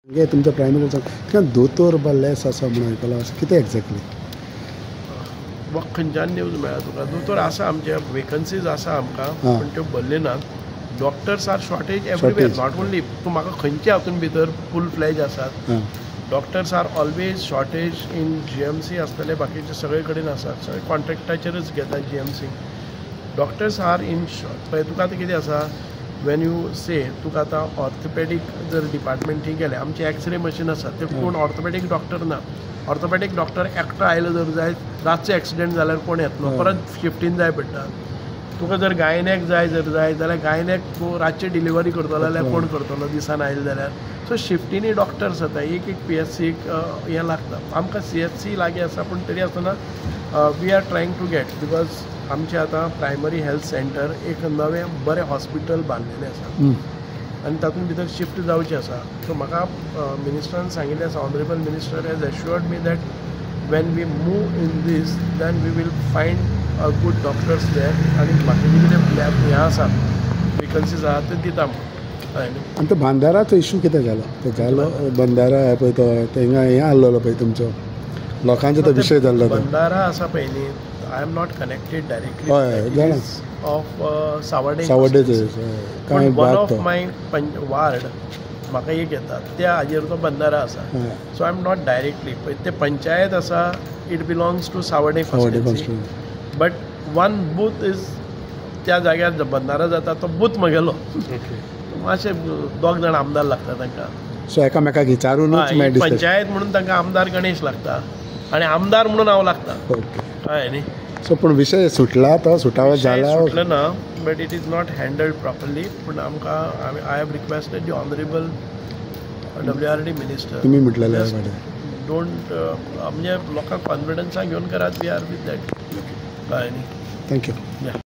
म्हणजे तुमच्या प्रायमरी किंवा दोतोर लेस आसा म्हणून आयकलां अशें कितें एक्झॅक्टली वा खंयच्यान न्यूज मेळ्ळा तुका दोतोर आसा आमचे वेकन्सीज आसा आमकां पण त्यो भरले नात doctors are shortage everywhere not only तूं म्हाका खंयच्या हातून भितर फूल फ्लॅज आसात doctors are always shortage in GMC आसतले बाकीचे सगळे कडेन आसात सगळे कॉन्ट्रॅक्टाचेरच घेता GMC डॉक्टर्स आर इन पळय तुका आतां कितें आसा वेन यू से तुका आतां ऑर्थोपॅडीक जर डिपार्टमेंटी गेले आमचे एक्सरे मशीन आसा ते कोण ऑर्थोपॅडीक डॉक्टर ना ऑर्थोपॅडीक डॉक्टर एकटो आयलो जर जाय रातचो एक्सिडेंट जाल्यार कोण येतलो परत शिफ्टीन जाय पडटा तुका जर गायनेक जाय जाल्यार गायनेक तूं रातची डिलिव्हरी करतलो जाल्यार कोण करतलो दिसान आयले जाल्यार सो शिफ्टीनी डॉक्टर्स जाता एक PSCक हें लागता आमकां CHC लागीं आसा पूण तरी आसतना we are trying to get because आमचे आतां प्रायमरी हेल्थ सेंटर एक नवें बरें हॉस्पिटल बांदलेलें आसा आनी तातूंत भितर शिफ्ट जावचें आसा सो म्हाका मिनिस्टरान सांगिल्लें आसा honourable minister has assured me that when we move in this then we will find good doctors there आनी बाकीचे कितें हें आसा वेकन्सीज आसा ते दिता आनी तो बंदाराचो इशू कितें जालो तो जालो बंदारा पळय तो थिंगा हें आसलेलो पळय तुमचो लोकांचो तो विशय जाल्लो बंदारा आसा पळय न्ही I am not connected directly हय जाणा of Savordem one of my ward म्हाका एक येता त्या हाजेर तो बंदारा आसा so I am not directly पळय ते पंचायत आसा it belongs to Savordem constituency but one booth is त्या जाग्यार बंदारा जाता तो बूथ म्हगेलो मातशे दोग जाण आमदार लागता तांकां सो एकामेकाक विचारूनच पंचायत म्हणून तांकां आमदार गणेश लागता आनी आमदार म्हणून हांव लागता हय न्ही सो पूण विशय सुटला तो सुटावो जाला सुटलो ना but it is not handheld properly पूण आमकां I have requested the honourable WRD minister तुमी म्हटलेले डोंट म्हणजे लोकांक कॉन्फिडन्सान घेवन करात वी आर वीथ दॅट हय न्ही थँक्यू